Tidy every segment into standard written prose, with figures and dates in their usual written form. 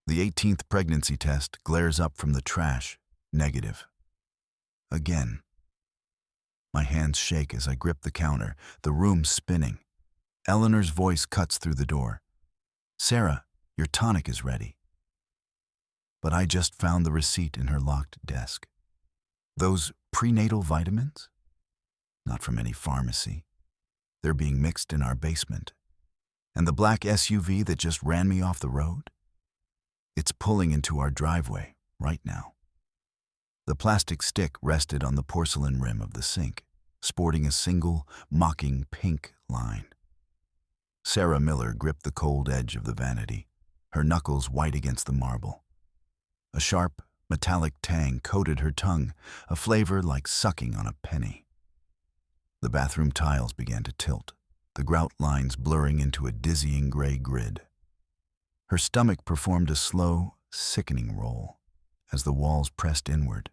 The 18th pregnancy test glares up from the trash, negative. Again. My hands shake as I grip the counter, the room spinning. Eleanor's voice cuts through the door. "Sarah, your tonic is ready." But I just found the receipt in her locked desk. Those prenatal vitamins? Not from any pharmacy. They're being mixed in our basement. And the black SUV that just ran me off the road? It's pulling into our driveway right now. The plastic stick rested on the porcelain rim of the sink, sporting a single, mocking pink line. Sarah Miller gripped the cold edge of the vanity, her knuckles white against the marble. A sharp, metallic tang coated her tongue, a flavor like sucking on a penny. The bathroom tiles began to tilt, the grout lines blurring into a dizzying gray grid. Her stomach performed a slow, sickening roll as the walls pressed inward,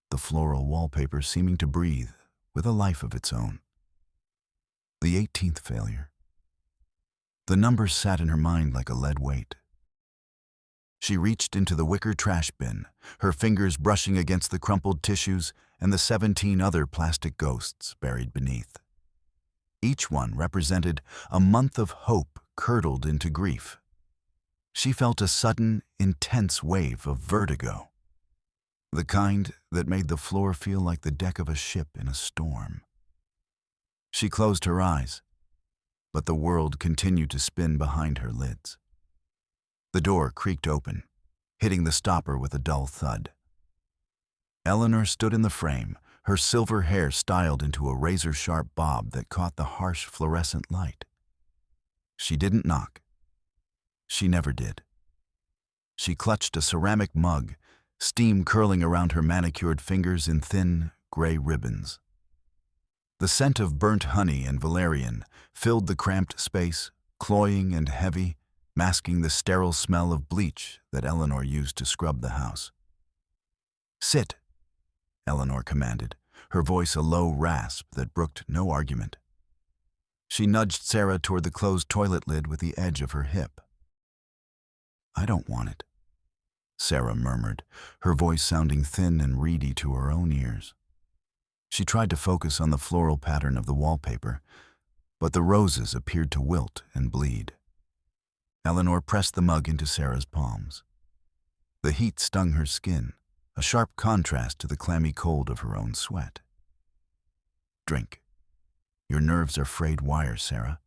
the floral wallpaper seeming to breathe with a life of its own. The 18th failure. The number sat in her mind like a lead weight. She reached into the wicker trash bin, her fingers brushing against the crumpled tissues and the 17 other plastic ghosts buried beneath. Each one represented a month of hope curdled into grief. She felt a sudden, intense wave of vertigo, the kind that made the floor feel like the deck of a ship in a storm. She closed her eyes, but the world continued to spin behind her lids. The door creaked open, hitting the stopper with a dull thud. Eleanor stood in the frame, her silver hair styled into a razor-sharp bob that caught the harsh fluorescent light. She didn't knock. She never did. She clutched a ceramic mug, steam curling around her manicured fingers in thin, gray ribbons. The scent of burnt honey and valerian filled the cramped space, cloying and heavy, masking the sterile smell of bleach that Eleanor used to scrub the house. "Sit," Eleanor commanded, her voice a low rasp that brooked no argument. She nudged Sarah toward the closed toilet lid with the edge of her hip. "I don't want it," Sarah murmured, her voice sounding thin and reedy to her own ears. She tried to focus on the floral pattern of the wallpaper, but the roses appeared to wilt and bleed. Eleanor pressed the mug into Sarah's palms. The heat stung her skin, a sharp contrast to the clammy cold of her own sweat. "Drink. Your nerves are frayed wire, Sarah.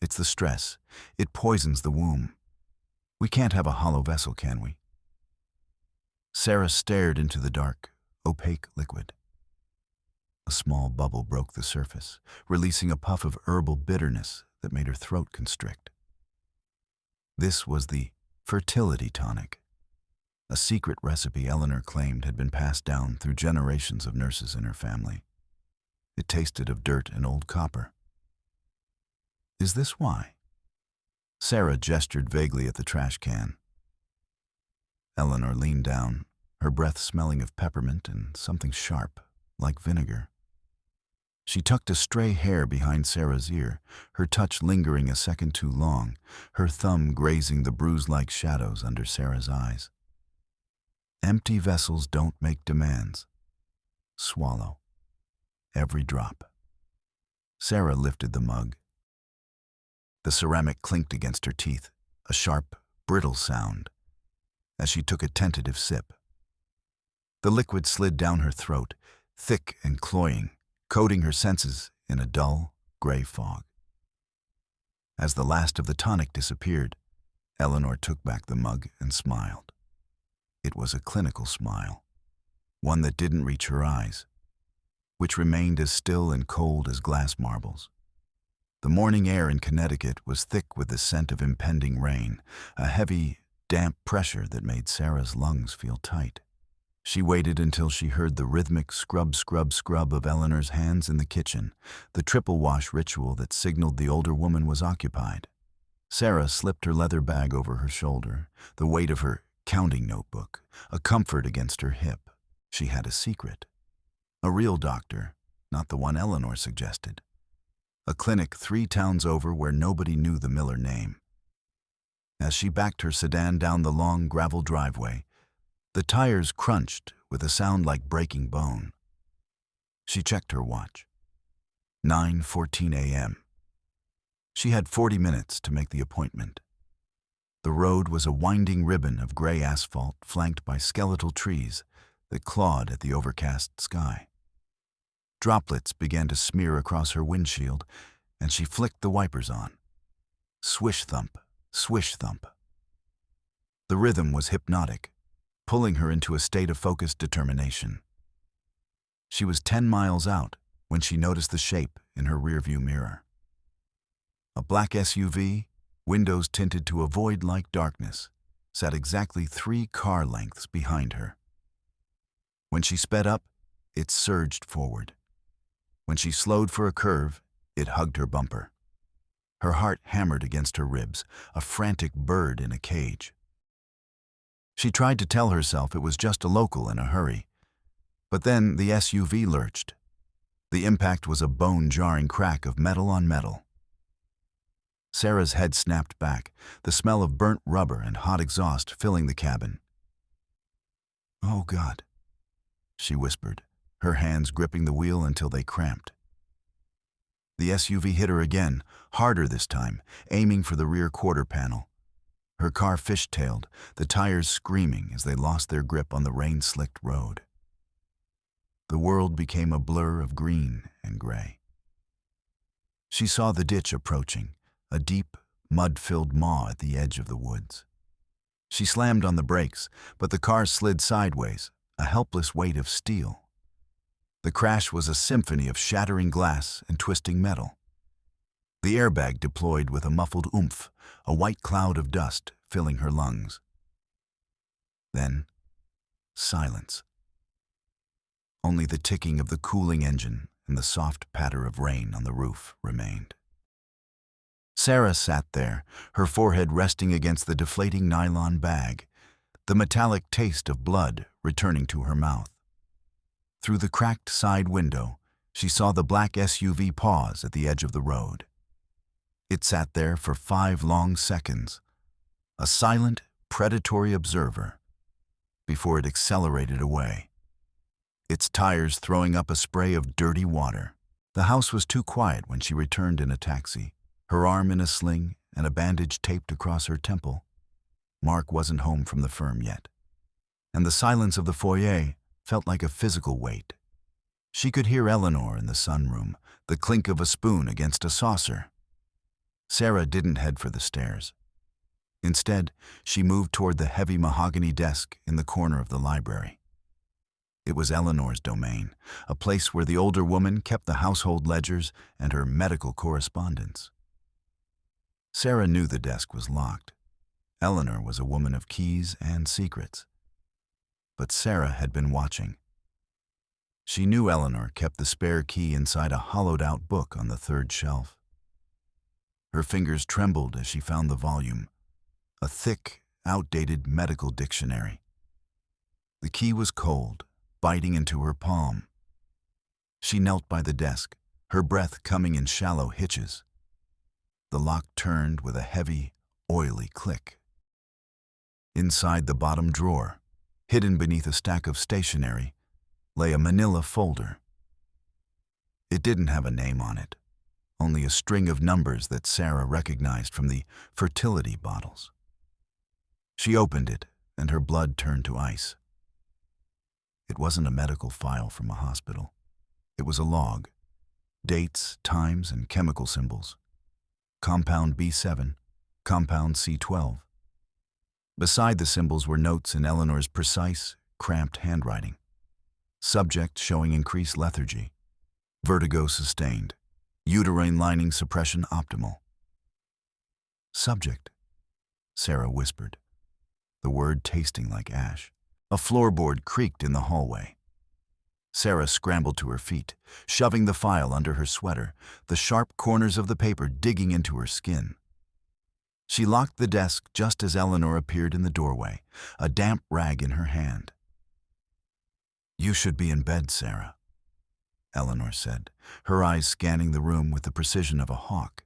It's the stress. It poisons the womb. We can't have a hollow vessel, can we?" Sarah stared into the dark, opaque liquid. A small bubble broke the surface, releasing a puff of herbal bitterness that made her throat constrict. This was the fertility tonic, a secret recipe Eleanor claimed had been passed down through generations of nurses in her family. It tasted of dirt and old copper. "Is this why?" Sarah gestured vaguely at the trash can. Eleanor leaned down, her breath smelling of peppermint and something sharp, like vinegar. She tucked a stray hair behind Sarah's ear, her touch lingering a second too long, her thumb grazing the bruise-like shadows under Sarah's eyes. "Empty vessels don't make demands. Swallow. Every drop." Sarah lifted the mug. The ceramic clinked against her teeth, a sharp, brittle sound, as she took a tentative sip. The liquid slid down her throat, thick and cloying, coating her senses in a dull, gray fog. As the last of the tonic disappeared, Eleanor took back the mug and smiled. It was a clinical smile, one that didn't reach her eyes, which remained as still and cold as glass marbles. The morning air in Connecticut was thick with the scent of impending rain, a heavy, damp pressure that made Sarah's lungs feel tight. She waited until she heard the rhythmic scrub, scrub, scrub of Eleanor's hands in the kitchen, the triple wash ritual that signaled the older woman was occupied. Sarah slipped her leather bag over her shoulder, the weight of her counting notebook, a comfort against her hip. She had a secret. A real doctor, not the one Eleanor suggested. A clinic 3 towns over where nobody knew the Miller name. As she backed her sedan down the long gravel driveway, the tires crunched with a sound like breaking bone. She checked her watch. 9:14 a.m. She had 40 minutes to make the appointment. The road was a winding ribbon of gray asphalt flanked by skeletal trees that clawed at the overcast sky. Droplets began to smear across her windshield, and she flicked the wipers on. Swish thump, swish thump. The rhythm was hypnotic, pulling her into a state of focused determination. She was 10 miles out when she noticed the shape in her rearview mirror. A black SUV, windows tinted to a void-like darkness, sat exactly 3 car lengths behind her. When she sped up, it surged forward. When she slowed for a curve, it hugged her bumper. Her heart hammered against her ribs, a frantic bird in a cage. She tried to tell herself it was just a local in a hurry. But then the SUV lurched. The impact was a bone-jarring crack of metal on metal. Sarah's head snapped back, the smell of burnt rubber and hot exhaust filling the cabin. "Oh, God," she whispered, her hands gripping the wheel until they cramped. The SUV hit her again, harder this time, aiming for the rear quarter panel. Her car fishtailed, the tires screaming as they lost their grip on the rain-slicked road. The world became a blur of green and gray. She saw the ditch approaching, a deep, mud-filled maw at the edge of the woods. She slammed on the brakes, but the car slid sideways, a helpless weight of steel. The crash was a symphony of shattering glass and twisting metal. The airbag deployed with a muffled oomph, a white cloud of dust filling her lungs. Then, silence. Only the ticking of the cooling engine and the soft patter of rain on the roof remained. Sarah sat there, her forehead resting against the deflating nylon bag, the metallic taste of blood returning to her mouth. Through the cracked side window, she saw the black SUV pause at the edge of the road. It sat there for 5 long seconds, a silent, predatory observer, before it accelerated away, its tires throwing up a spray of dirty water. The house was too quiet when she returned in a taxi, her arm in a sling and a bandage taped across her temple. Mark wasn't home from the firm yet, and the silence of the foyer felt like a physical weight. She could hear Eleanor in the sunroom, the clink of a spoon against a saucer. Sarah didn't head for the stairs. Instead, she moved toward the heavy mahogany desk in the corner of the library. It was Eleanor's domain, a place where the older woman kept the household ledgers and her medical correspondence. Sarah knew the desk was locked. Eleanor was a woman of keys and secrets. But Sarah had been watching. She knew Eleanor kept the spare key inside a hollowed-out book on the 3rd shelf. Her fingers trembled as she found the volume, a thick, outdated medical dictionary. The key was cold, biting into her palm. She knelt by the desk, her breath coming in shallow hitches. The lock turned with a heavy, oily click. Inside the bottom drawer, hidden beneath a stack of stationery, lay a manila folder. It didn't have a name on it, only a string of numbers that Sarah recognized from the fertility bottles. She opened it, and her blood turned to ice. It wasn't a medical file from a hospital. It was a log. Dates, times, and chemical symbols. Compound B7, compound C12. Beside the symbols were notes in Eleanor's precise, cramped handwriting. Subject showing increased lethargy. Vertigo sustained. Uterine lining suppression optimal. Subject, Sarah whispered, the word tasting like ash. A floorboard creaked in the hallway. Sarah scrambled to her feet, shoving the file under her sweater, the sharp corners of the paper digging into her skin. She locked the desk just as Eleanor appeared in the doorway, a damp rag in her hand. "You should be in bed, Sarah," Eleanor said, her eyes scanning the room with the precision of a hawk.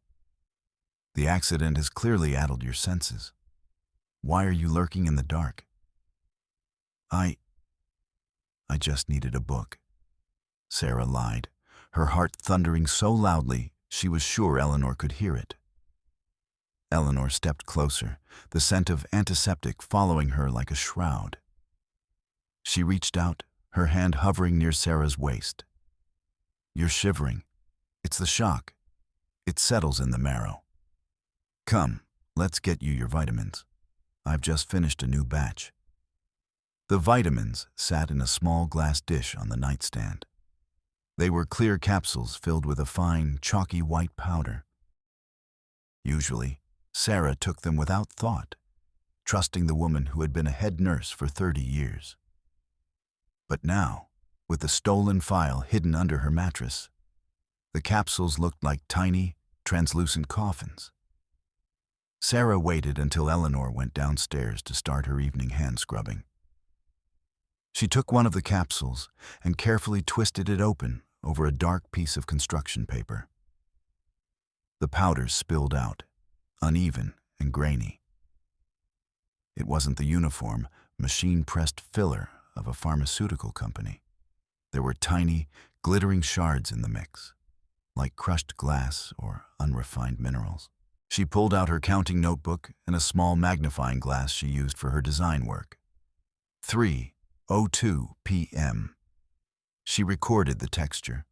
"The accident has clearly addled your senses." Why are you lurking in the dark? I just needed a book. Sarah lied, her heart thundering so loudly she was sure Eleanor could hear it. Eleanor stepped closer, the scent of antiseptic following her like a shroud. She reached out, her hand hovering near Sarah's waist. You're shivering. It's the shock. It settles in the marrow. Come, let's get you your vitamins. I've just finished a new batch. The vitamins sat in a small glass dish on the nightstand. They were clear capsules filled with a fine, chalky white powder. Usually, Sarah took them without thought, trusting the woman who had been a head nurse for 30 years. But now, with the stolen file hidden under her mattress, the capsules looked like tiny, translucent coffins. Sarah waited until Eleanor went downstairs to start her evening hand scrubbing. She took one of the capsules and carefully twisted it open over a dark piece of construction paper. The powder spilled out, uneven and grainy. It wasn't the uniform, machine-pressed filler of a pharmaceutical company. There were tiny, glittering shards in the mix, like crushed glass or unrefined minerals. She pulled out her counting notebook and a small magnifying glass she used for her design work. 3:02 p.m. She recorded the texture,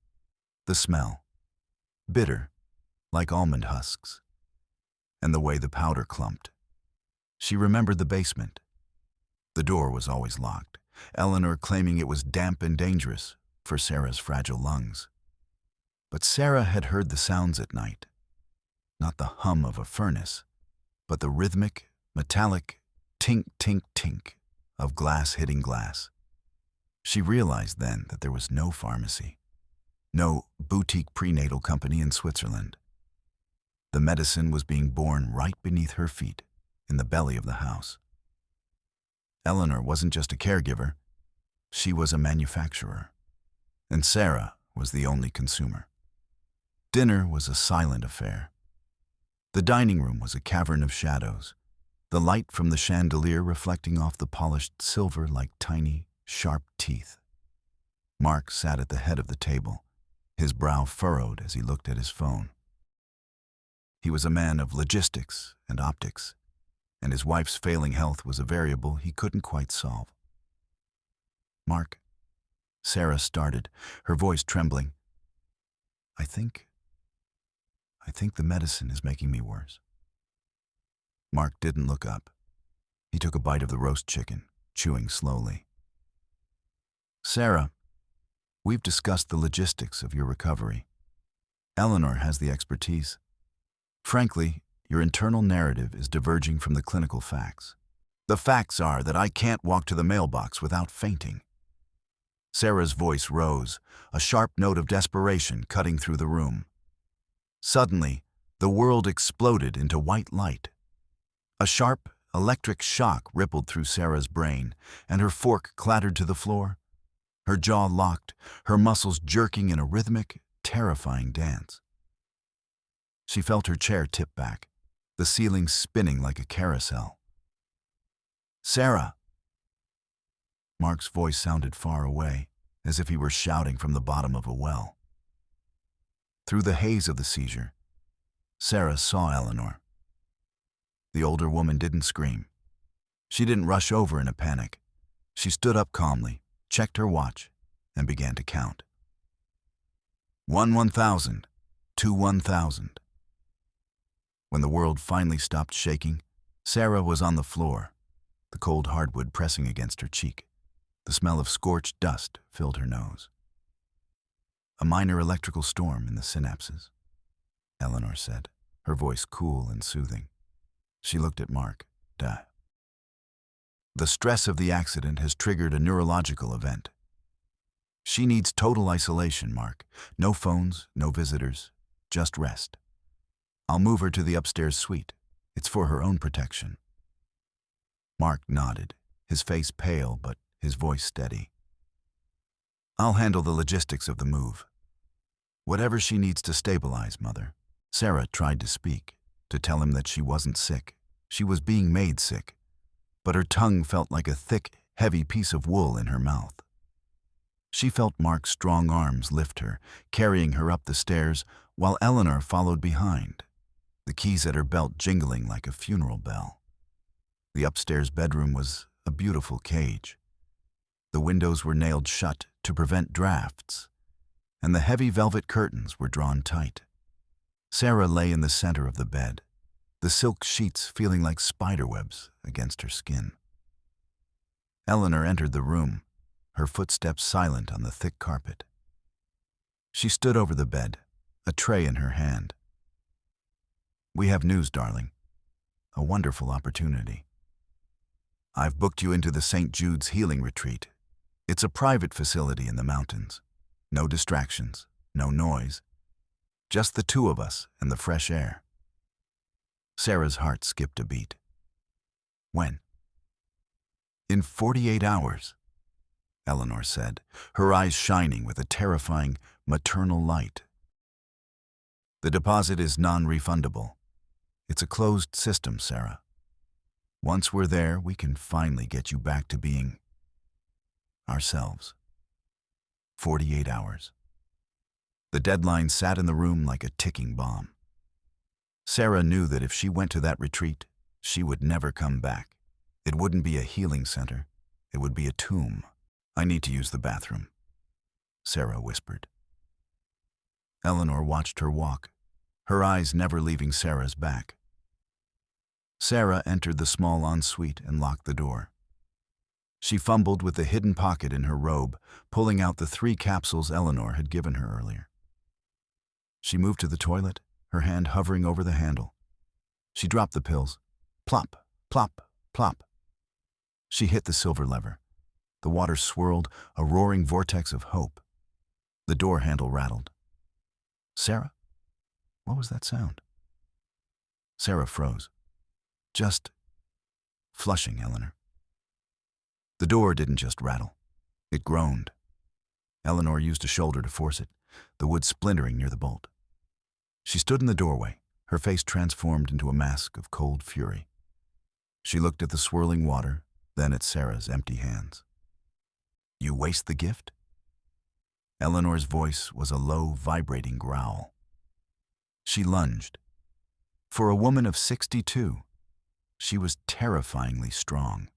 the smell, bitter, like almond husks, and the way the powder clumped. She remembered the basement. The door was always locked, Eleanor claiming it was damp and dangerous for Sarah's fragile lungs. But Sarah had heard the sounds at night, not the hum of a furnace, but the rhythmic, metallic tink, tink, tink of glass hitting glass. She realized then that there was no pharmacy, no boutique prenatal company in Switzerland. The medicine was being born right beneath her feet, in the belly of the house. Eleanor wasn't just a caregiver, she was a manufacturer, and Sarah was the only consumer. Dinner was a silent affair. The dining room was a cavern of shadows, the light from the chandelier reflecting off the polished silver like tiny, sharp teeth. Mark sat at the head of the table, his brow furrowed as he looked at his phone. He was a man of logistics and optics, and his wife's failing health was a variable he couldn't quite solve. Mark, Sarah started, her voice trembling. I think the medicine is making me worse. Mark didn't look up. He took a bite of the roast chicken, chewing slowly. Sarah, we've discussed the logistics of your recovery. Eleanor has the expertise. Frankly, your internal narrative is diverging from the clinical facts. The facts are that I can't walk to the mailbox without fainting. Sarah's voice rose, a sharp note of desperation cutting through the room. Suddenly, the world exploded into white light. A sharp, electric shock rippled through Sarah's brain, and her fork clattered to the floor. Her jaw locked, her muscles jerking in a rhythmic, terrifying dance. She felt her chair tip back, the ceiling spinning like a carousel. Sarah! Mark's voice sounded far away, as if he were shouting from the bottom of a well. Through the haze of the seizure, Sarah saw Eleanor. The older woman didn't scream. She didn't rush over in a panic. She stood up calmly, checked her watch, and began to count. 1,000, 2 1,000. When the world finally stopped shaking, Sarah was on the floor, the cold hardwood pressing against her cheek. The smell of scorched dust filled her nose. A minor electrical storm in the synapses, Eleanor said, her voice cool and soothing. She looked at Mark. Duh. The stress of the accident has triggered a neurological event. She needs total isolation, Mark. No phones, no visitors, just rest. I'll move her to the upstairs suite. It's for her own protection. Mark nodded, his face pale but his voice steady. I'll handle the logistics of the move. Whatever she needs to stabilize, Mother. Sarah tried to speak, to tell him that she wasn't sick. She was being made sick, but her tongue felt like a thick, heavy piece of wool in her mouth. She felt Mark's strong arms lift her, carrying her up the stairs, while Eleanor followed behind, the keys at her belt jingling like a funeral bell. The upstairs bedroom was a beautiful cage. The windows were nailed shut to prevent drafts, and the heavy velvet curtains were drawn tight. Sarah lay in the center of the bed, the silk sheets feeling like spiderwebs against her skin. Eleanor entered the room, her footsteps silent on the thick carpet. She stood over the bed, a tray in her hand. "We have news, darling. A wonderful opportunity. I've booked you into the St. Jude's Healing Retreat. It's a private facility in the mountains. No distractions, no noise. Just the two of us and the fresh air." Sarah's heart skipped a beat. "When?" "In 48 hours, Eleanor said, her eyes shining with a terrifying maternal light. "The deposit is non-refundable. It's a closed system, Sarah. Once we're there, we can finally get you back to being ourselves. 48 hours. The deadline sat in the room like a ticking bomb. Sarah knew that if she went to that retreat, she would never come back. It wouldn't be a healing center. It would be a tomb. "I need to use the bathroom," Sarah whispered. Eleanor watched her walk, her eyes never leaving Sarah's back. Sarah entered the small ensuite and locked the door. She fumbled with the hidden pocket in her robe, pulling out the 3 capsules Eleanor had given her earlier. She moved to the toilet, her hand hovering over the handle. She dropped the pills. Plop, plop, plop. She hit the silver lever. The water swirled, a roaring vortex of hope. The door handle rattled. "Sarah? What was that sound?" Sarah froze. "Just flushing, Eleanor." The door didn't just rattle. It groaned. Eleanor used a shoulder to force it, the wood splintering near the bolt. She stood in the doorway, her face transformed into a mask of cold fury. She looked at the swirling water, then at Sarah's empty hands. "You waste the gift?" Eleanor's voice was a low, vibrating growl. She lunged. For a woman of 62, she was terrifyingly strong.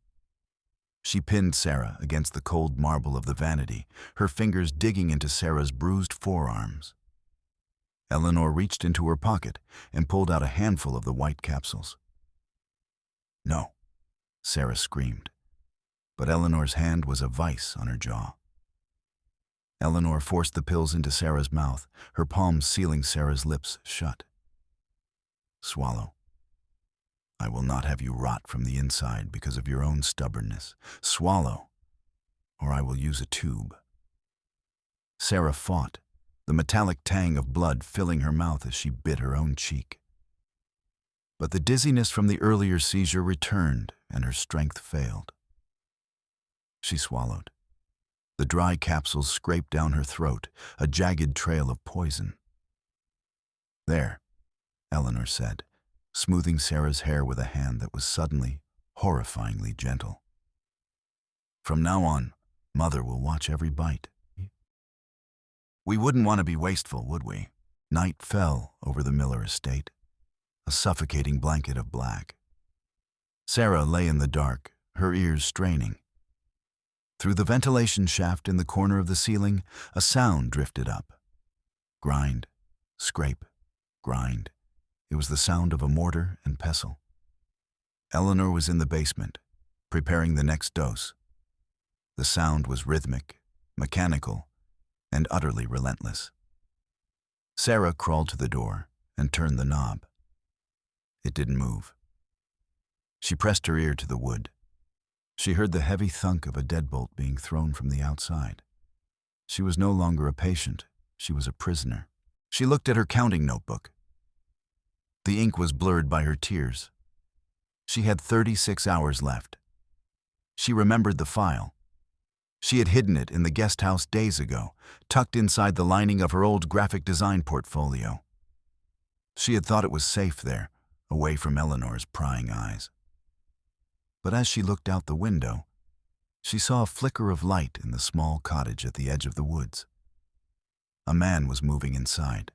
She pinned Sarah against the cold marble of the vanity, her fingers digging into Sarah's bruised forearms. Eleanor reached into her pocket and pulled out a handful of the white capsules. "No," Sarah screamed, but Eleanor's hand was a vice on her jaw. Eleanor forced the pills into Sarah's mouth, her palms sealing Sarah's lips shut. "Swallow. I will not have you rot from the inside because of your own stubbornness. Swallow, or I will use a tube." Sarah fought, the metallic tang of blood filling her mouth as she bit her own cheek. But the dizziness from the earlier seizure returned and her strength failed. She swallowed. The dry capsules scraped down her throat, a jagged trail of poison. "There," Eleanor said, smoothing Sarah's hair with a hand that was suddenly, horrifyingly gentle. "From now on, Mother will watch every bite." We wouldn't want to be wasteful, would we? Night fell over the Miller estate, a suffocating blanket of black. Sarah lay in the dark, her ears straining. Through the ventilation shaft in the corner of the ceiling, a sound drifted up. Grind, scrape, grind. It was the sound of a mortar and pestle. Eleanor was in the basement, preparing the next dose. The sound was rhythmic, mechanical, and utterly relentless. Sarah crawled to the door and turned the knob. It didn't move. She pressed her ear to the wood. She heard the heavy thunk of a deadbolt being thrown from the outside. She was no longer a patient, she was a prisoner. She looked at her counting notebook. The ink was blurred by her tears. She had 36 hours left. She remembered the file. She had hidden it in the guest house days ago, tucked inside the lining of her old graphic design portfolio. She had thought it was safe there, away from Eleanor's prying eyes. But as she looked out the window, she saw a flicker of light in the small cottage at the edge of the woods. A man was moving inside,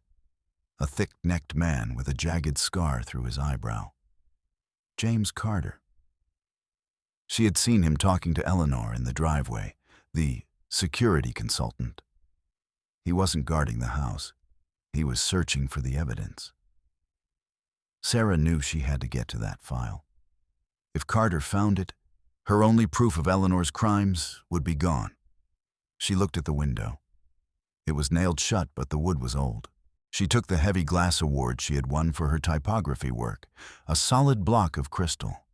a thick-necked man with a jagged scar through his eyebrow. James Carter. She had seen him talking to Eleanor in the driveway, the security consultant. He wasn't guarding the house. He was searching for the evidence. Sarah knew she had to get to that file. If Carter found it, her only proof of Eleanor's crimes would be gone. She looked at the window. It was nailed shut, but the wood was old. She took the heavy glass award she had won for her typography work, a solid block of crystal,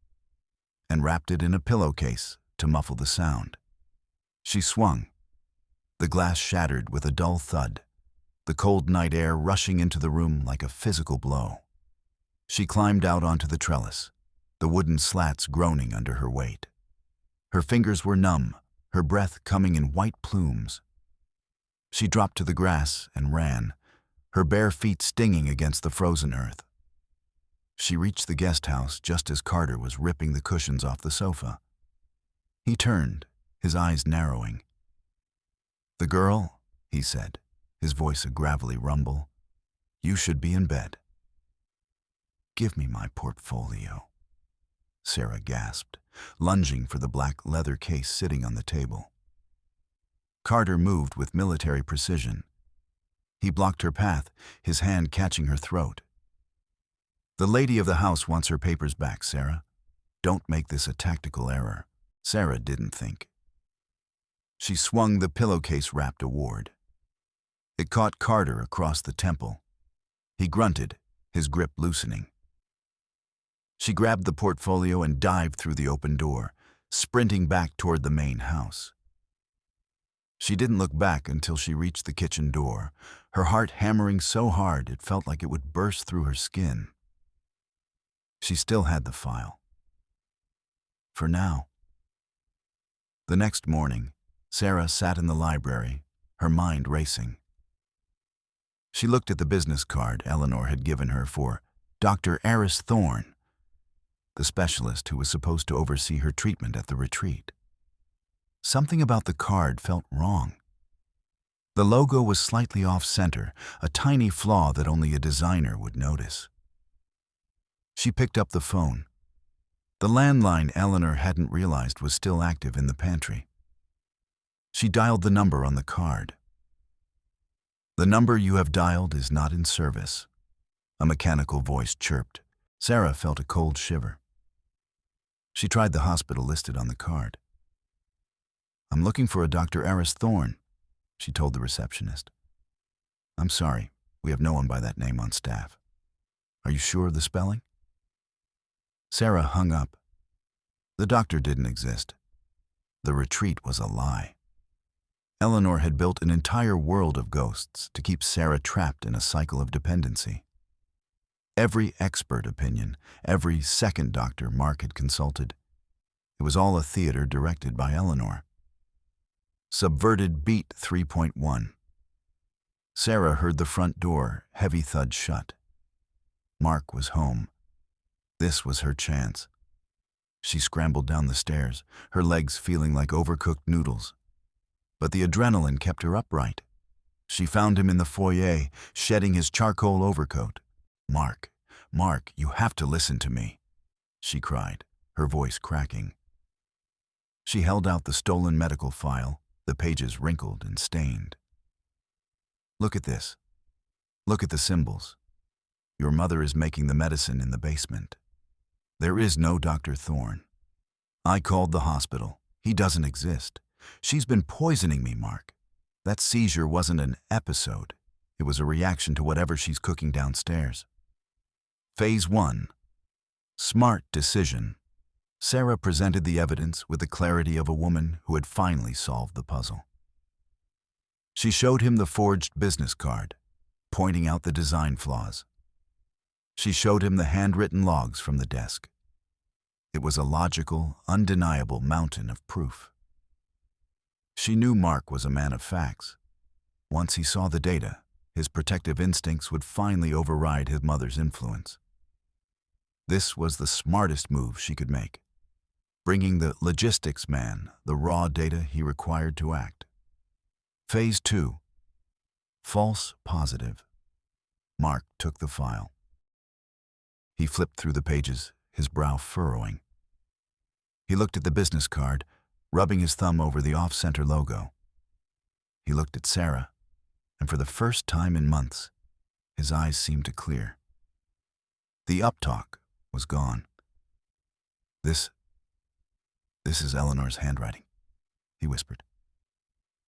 and wrapped it in a pillowcase to muffle the sound. She swung. The glass shattered with a dull thud, the cold night air rushing into the room like a physical blow. She climbed out onto the trellis, the wooden slats groaning under her weight. Her fingers were numb, her breath coming in white plumes. She dropped to the grass and ran, her bare feet stinging against the frozen earth. She reached the guest house just as Carter was ripping the cushions off the sofa. He turned, his eyes narrowing. "The girl," he said, his voice a gravelly rumble, "you should be in bed." "Give me my portfolio," Sarah gasped, lunging for the black leather case sitting on the table. Carter moved with military precision. He blocked her path, his hand catching her throat. "The lady of the house wants her papers back, Sarah. Don't make this a tactical error." Sarah didn't think. She swung the pillowcase-wrapped award. It caught Carter across the temple. He grunted, his grip loosening. She grabbed the portfolio and dived through the open door, sprinting back toward the main house. She didn't look back until she reached the kitchen door, her heart hammering so hard it felt like it would burst through her skin. She still had the file. For now. The next morning, Sarah sat in the library, her mind racing. She looked at the business card Eleanor had given her for Dr. Eris Thorne, the specialist who was supposed to oversee her treatment at the retreat. Something about the card felt wrong. The logo was slightly off-center, a tiny flaw that only a designer would notice. She picked up the phone. The landline Eleanor hadn't realized was still active in the pantry. She dialed the number on the card. "The number you have dialed is not in service," a mechanical voice chirped. Sarah felt a cold shiver. She tried the hospital listed on the card. "I'm looking for a Dr. Eris Thorne," she told the receptionist. "I'm sorry, we have no one by that name on staff. Are you sure of the spelling?" Sarah hung up. The doctor didn't exist. The retreat was a lie. Eleanor had built an entire world of ghosts to keep Sarah trapped in a cycle of dependency. Every expert opinion, every second doctor Mark had consulted, it was all a theater directed by Eleanor. Subverted beat 3.1. Sarah heard the front door, heavy thud shut. Mark was home. This was her chance. She scrambled down the stairs, her legs feeling like overcooked noodles. But the adrenaline kept her upright. She found him in the foyer, shedding his charcoal overcoat. Mark, you have to listen to me," she cried, her voice cracking. She held out the stolen medical file, the pages wrinkled and stained. "Look at this. Look at the symbols. Your mother is making the medicine in the basement. There is no Dr. Thorne. I called the hospital. He doesn't exist. She's been poisoning me, Mark. That seizure wasn't an episode. It was a reaction to whatever she's cooking downstairs." Phase 1. Smart decision. Sarah presented the evidence with the clarity of a woman who had finally solved the puzzle. She showed him the forged business card, pointing out the design flaws. She showed him the handwritten logs from the desk. It was a logical, undeniable mountain of proof. She knew Mark was a man of facts. Once he saw the data, his protective instincts would finally override his mother's influence. This was the smartest move she could make. bringing the logistics man the raw data he required to act. Phase 2. False positive. Mark took the file. He flipped through the pages, his brow furrowing. He looked at the business card, rubbing his thumb over the off-center logo. He looked at Sarah, and for the first time in months, his eyes seemed to clear. The uptalk was gone. This is Eleanor's handwriting, he whispered.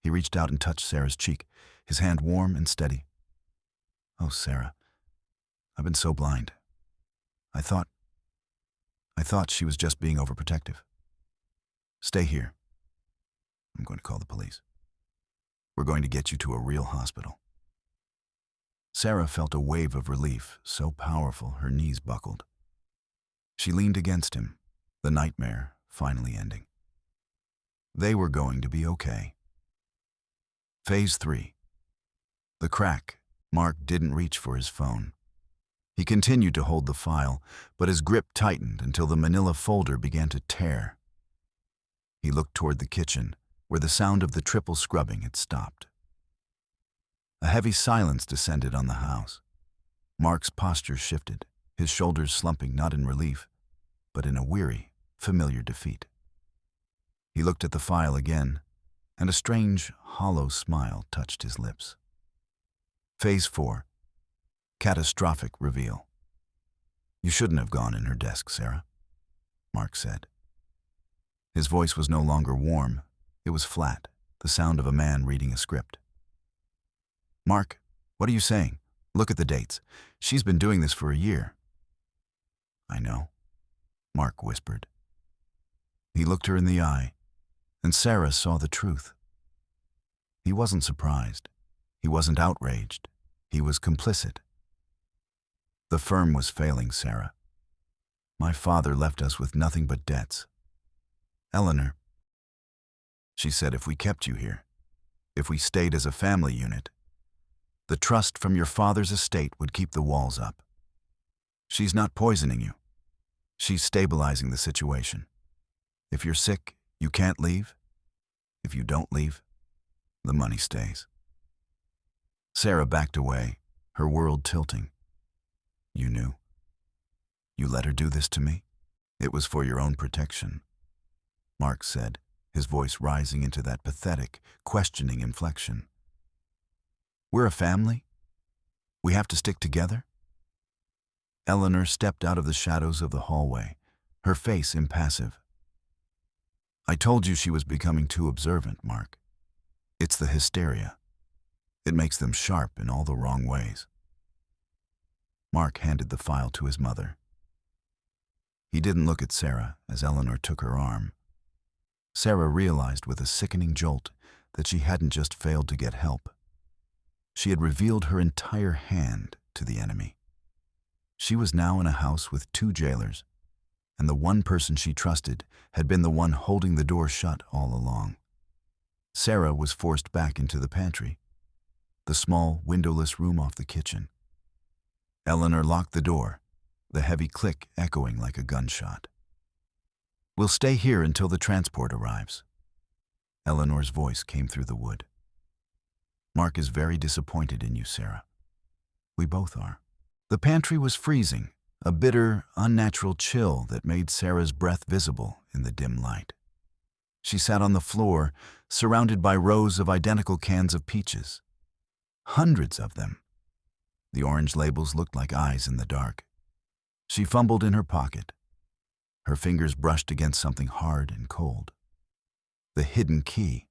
He reached out and touched Sarah's cheek, his hand warm and steady. Oh, Sarah, I've been so blind. I thought she was just being overprotective. Stay here. I'm going to call the police. We're going to get you to a real hospital. Sarah felt a wave of relief, so powerful her knees buckled. She leaned against him, the nightmare finally ending. They were going to be okay. Phase 3. The crack. Mark didn't reach for his phone. He continued to hold the file, but his grip tightened until the manila folder began to tear. He looked toward the kitchen, where the sound of the triple scrubbing had stopped. A heavy silence descended on the house. Mark's posture shifted, his shoulders slumping not in relief, but in a weary, familiar defeat. He looked at the file again, and a strange, hollow smile touched his lips. Phase 4. Catastrophic reveal. You shouldn't have gone in her desk, Sarah, Mark said. His voice was no longer warm. It was flat, the sound of a man reading a script. Mark, what are you saying? Look at the dates. She's been doing this for a year. I know, Mark whispered. He looked her in the eye, and Sarah saw the truth. He wasn't surprised. He wasn't outraged. He was complicit. The firm was failing, Sarah. My father left us with nothing but debts. Eleanor, she said, if we kept you here, if we stayed as a family unit, the trust from your father's estate would keep the walls up. She's not poisoning you. She's stabilizing the situation. If you're sick, you can't leave. If you don't leave, the money stays. Sarah backed away, her world tilting. You knew. You let her do this to me? It was for your own protection, Mark said, his voice rising into that pathetic, questioning inflection. We're a family. We have to stick together. Eleanor stepped out of the shadows of the hallway, her face impassive. I told you she was becoming too observant, Mark. It's the hysteria. It makes them sharp in all the wrong ways. Mark handed the file to his mother. He didn't look at Sarah as Eleanor took her arm. Sarah realized with a sickening jolt that she hadn't just failed to get help. She had revealed her entire hand to the enemy. She was now in a house with 2 jailers, and the one person she trusted had been the one holding the door shut all along. Sarah was forced back into the pantry, the small, windowless room off the kitchen. Eleanor locked the door, the heavy click echoing like a gunshot. We'll stay here until the transport arrives. Eleanor's voice came through the wood. Mark is very disappointed in you, Sarah. We both are. The pantry was freezing, a bitter, unnatural chill that made Sarah's breath visible in the dim light. She sat on the floor, surrounded by rows of identical cans of peaches. Hundreds of them. The orange labels looked like eyes in the dark. She fumbled in her pocket. Her fingers brushed against something hard and cold. The hidden key.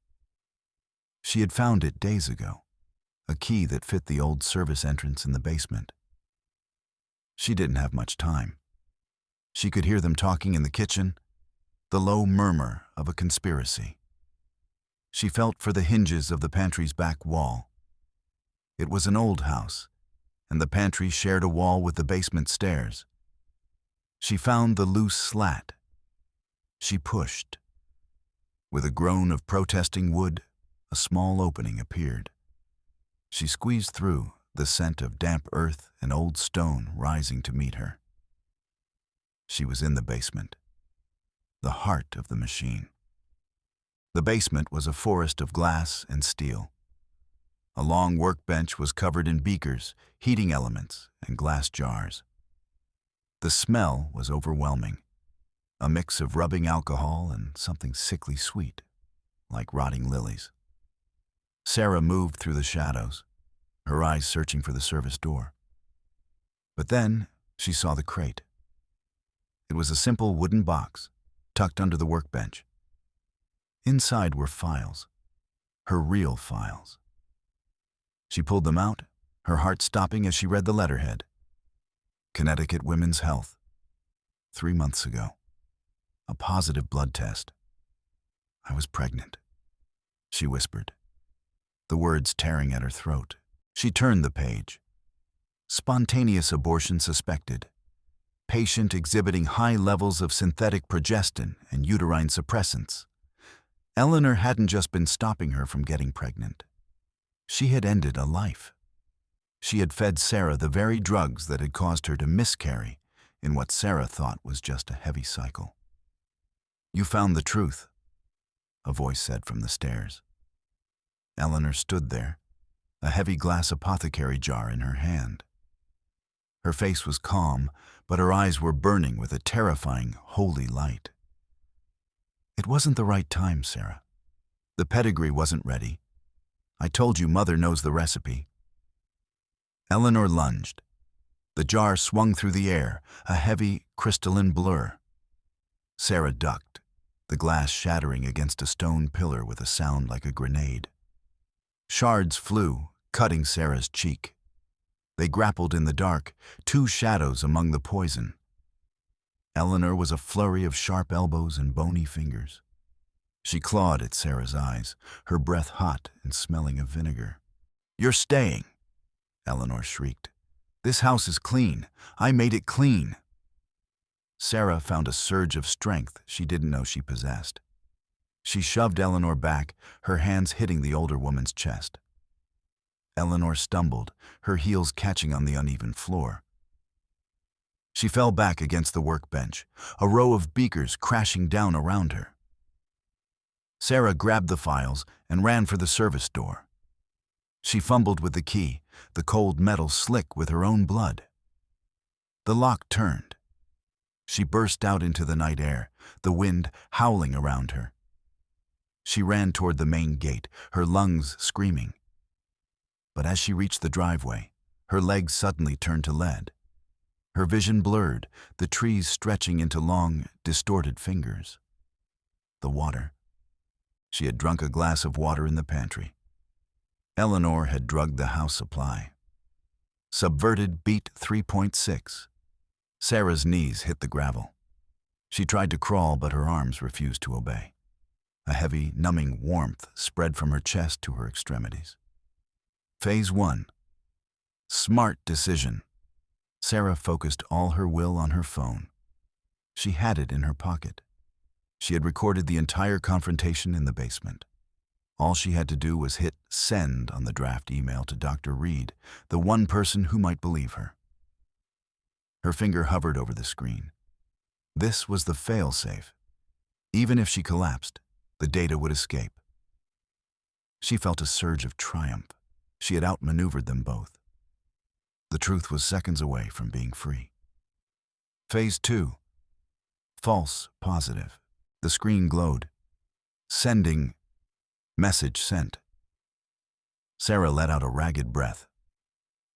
She had found it days ago, a key that fit the old service entrance in the basement. She didn't have much time. She could hear them talking in the kitchen, the low murmur of a conspiracy. She felt for the hinges of the pantry's back wall. It was an old house, and the pantry shared a wall with the basement stairs. She found the loose slat. She pushed. With a groan of protesting wood, a small opening appeared. She squeezed through, the scent of damp earth and old stone rising to meet her. She was in the basement. the heart of the machine. The basement was a forest of glass and steel. A long workbench was covered in beakers, heating elements, and glass jars. The smell was overwhelming, a mix of rubbing alcohol and something sickly sweet, like rotting lilies. Sarah moved through the shadows, her eyes searching for the service door. But then she saw the crate. It was a simple wooden box, tucked under the workbench. Inside were files, her real files. She pulled them out, her heart stopping as she read the letterhead. Connecticut Women's Health. 3 months ago. A positive blood test. I was pregnant, she whispered, the words tearing at her throat. She turned the page. Spontaneous abortion suspected. Patient exhibiting high levels of synthetic progestin and uterine suppressants. Eleanor hadn't just been stopping her from getting pregnant. She had ended a life. She had fed Sarah the very drugs that had caused her to miscarry in what Sarah thought was just a heavy cycle. You found the truth, a voice said from the stairs. Eleanor stood there, a heavy glass apothecary jar in her hand. Her face was calm, but her eyes were burning with a terrifying, holy light. It wasn't the right time, Sarah. The pedigree wasn't ready. I told you Mother knows the recipe. Eleanor lunged. The jar swung through the air, a heavy, crystalline blur. Sarah ducked, the glass shattering against a stone pillar with a sound like a grenade. Shards flew, cutting Sarah's cheek. They grappled in the dark, two shadows among the poison. Eleanor was a flurry of sharp elbows and bony fingers. She clawed at Sarah's eyes, her breath hot and smelling of vinegar. You're staying, Eleanor shrieked. This house is clean. I made it clean. Sarah found a surge of strength she didn't know she possessed. She shoved Eleanor back, her hands hitting the older woman's chest. Eleanor stumbled, her heels catching on the uneven floor. She fell back against the workbench, a row of beakers crashing down around her. Sarah grabbed the files and ran for the service door. She fumbled with the key, the cold metal slick with her own blood. The lock turned. She burst out into the night air, the wind howling around her. She ran toward the main gate, her lungs screaming. But as she reached the driveway, her legs suddenly turned to lead. Her vision blurred, the trees stretching into long, distorted fingers. The water. She had drunk a glass of water in the pantry. Eleanor had drugged the house supply. Subverted beat 3.6. Sarah's knees hit the gravel. She tried to crawl, but her arms refused to obey. A heavy, numbing warmth spread from her chest to her extremities. Phase 1. Smart decision. Sarah focused all her will on her phone. She had it in her pocket. She had recorded the entire confrontation in the basement. All she had to do was hit send on the draft email to Dr. Reed, the one person who might believe her. Her finger hovered over the screen. This was the fail-safe. Even if she collapsed, the data would escape. She felt a surge of triumph. She had outmaneuvered them both. The truth was seconds away from being free. Phase 2. False positive. The screen glowed. Sending. Message sent. Sarah let out a ragged breath.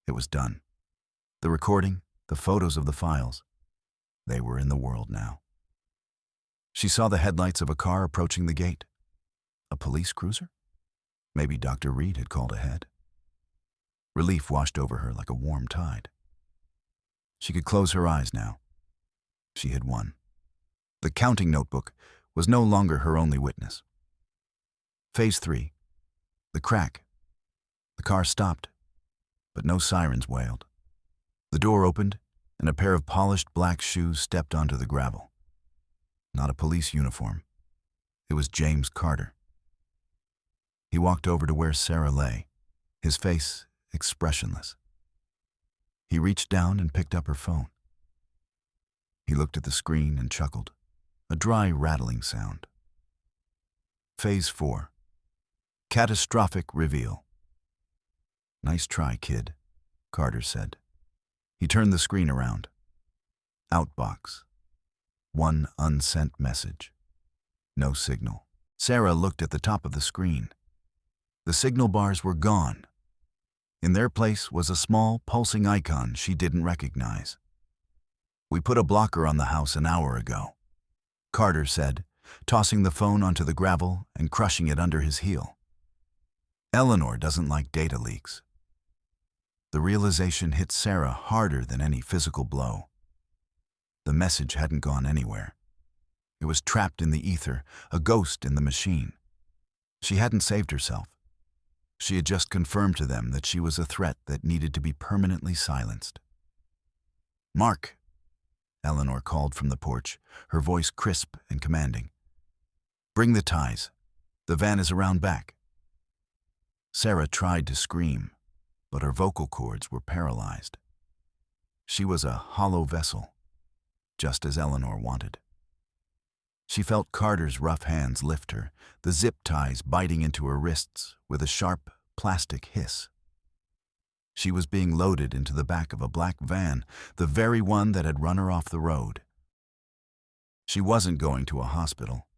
It was done. The recording, the photos of the files, they were in the world now. She saw the headlights of a car approaching the gate. A police cruiser? Maybe Dr. Reed had called ahead. Relief washed over her like a warm tide. She could close her eyes now. She had won. The counting notebook was no longer her only witness. Phase 3. The crack. The car stopped, but no sirens wailed. The door opened, and a pair of polished black shoes stepped onto the gravel. Not a police uniform. It was James Carter. He walked over to where Sarah lay, his face expressionless. He reached down and picked up her phone. He looked at the screen and chuckled, a dry rattling sound. Phase 4. Catastrophic reveal. "Nice try, kid," Carter said. He turned the screen around. Outbox. One unsent message. No signal. Sarah looked at the top of the screen. The signal bars were gone. In their place was a small, pulsing icon she didn't recognize. "We put a blocker on the house an hour ago," Carter said, tossing the phone onto the gravel and crushing it under his heel. "Eleanor doesn't like data leaks." The realization hit Sarah harder than any physical blow. The message hadn't gone anywhere. It was trapped in the ether, a ghost in the machine. She hadn't saved herself. She had just confirmed to them that she was a threat that needed to be permanently silenced. "Mark," Eleanor called from the porch, her voice crisp and commanding. "Bring the ties. The van is around back." Sarah tried to scream, but her vocal cords were paralyzed. She was a hollow vessel, just as Eleanor wanted. She felt Carter's rough hands lift her, the zip ties biting into her wrists with a sharp, plastic hiss. She was being loaded into the back of a black van, the very one that had run her off the road. She wasn't going to a hospital.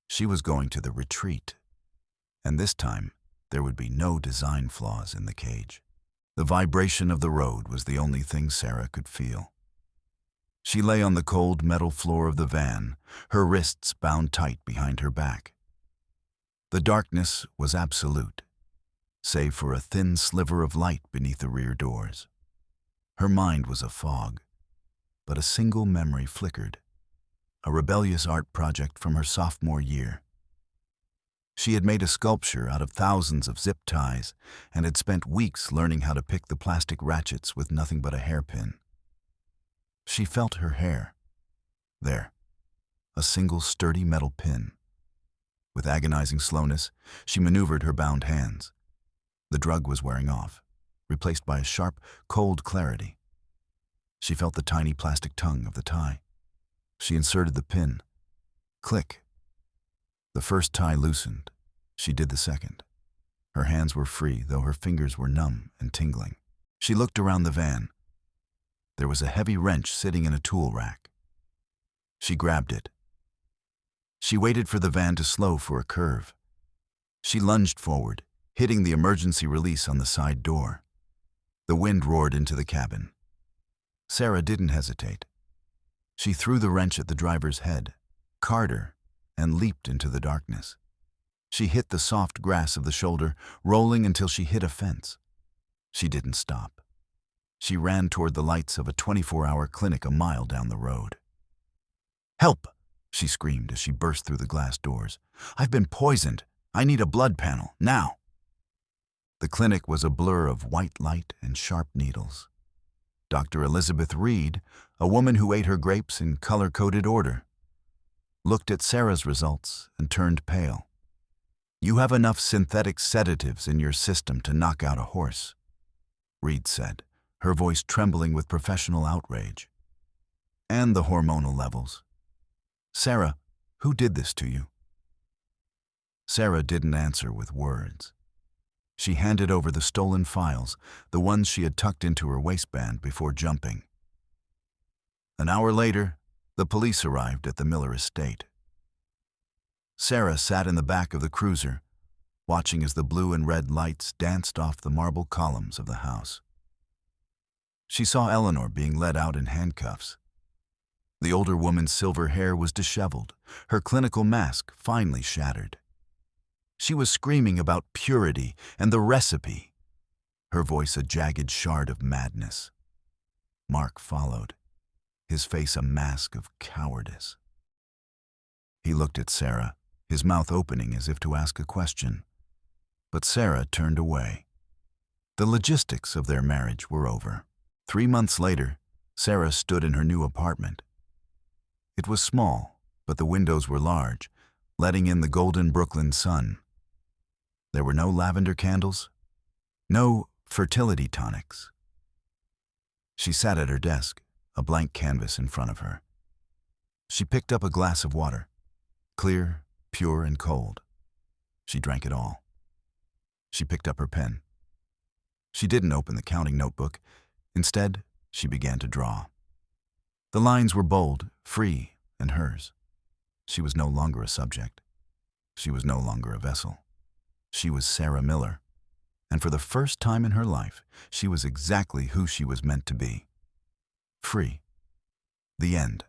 She was going to the retreat. And this time, there would be no design flaws in the cage. The vibration of the road was the only thing Sarah could feel. She lay on the cold metal floor of the van, her wrists bound tight behind her back. The darkness was absolute, save for a thin sliver of light beneath the rear doors. Her mind was a fog, but a single memory flickered, a rebellious art project from her sophomore year. She had made a sculpture out of thousands of zip ties and had spent weeks learning how to pick the plastic ratchets with nothing but a hairpin. She felt her hair. There, a single sturdy metal pin. With agonizing slowness, she maneuvered her bound hands. The drug was wearing off, replaced by a sharp, cold clarity. She felt the tiny plastic tongue of the tie. She inserted the pin. Click. The first tie loosened. She did the second. Her hands were free, though her fingers were numb and tingling. She looked around the van. There was a heavy wrench sitting in a tool rack. She grabbed it. She waited for the van to slow for a curve. She lunged forward, hitting the emergency release on the side door. The wind roared into the cabin. Sarah didn't hesitate. She threw the wrench at the driver's head, Carter, and leaped into the darkness. She hit the soft grass of the shoulder, rolling until she hit a fence. She didn't stop. She ran toward the lights of a 24-hour clinic a mile down the road. "Help!" she screamed as she burst through the glass doors. "I've been poisoned. I need a blood panel, now." The clinic was a blur of white light and sharp needles. Dr. Elizabeth Reed, a woman who ate her grapes in color-coded order, looked at Sarah's results and turned pale. "You have enough synthetic sedatives in your system to knock out a horse," Reed said, her voice trembling with professional outrage. "And the hormonal levels. Sarah, who did this to you?" Sarah didn't answer with words. She handed over the stolen files, the ones she had tucked into her waistband before jumping. An hour later, the police arrived at the Miller estate. Sarah sat in the back of the cruiser, watching as the blue and red lights danced off the marble columns of the house. She saw Eleanor being led out in handcuffs. The older woman's silver hair was disheveled, her clinical mask finely shattered. She was screaming about purity and the recipe, her voice a jagged shard of madness. Mark followed, his face a mask of cowardice. He looked at Sarah, his mouth opening as if to ask a question. But Sarah turned away. The logistics of their marriage were over. 3 months later, Sarah stood in her new apartment. It was small, but the windows were large, letting in the golden Brooklyn sun. There were no lavender candles, no fertility tonics. She sat at her desk, a blank canvas in front of her. She picked up a glass of water, clear, pure, and cold. She drank it all. She picked up her pen. She didn't open the counting notebook. Instead, she began to draw. The lines were bold, free, and hers. She was no longer a subject. She was no longer a vessel. She was Sarah Miller. And for the first time in her life, she was exactly who she was meant to be. Free. The end.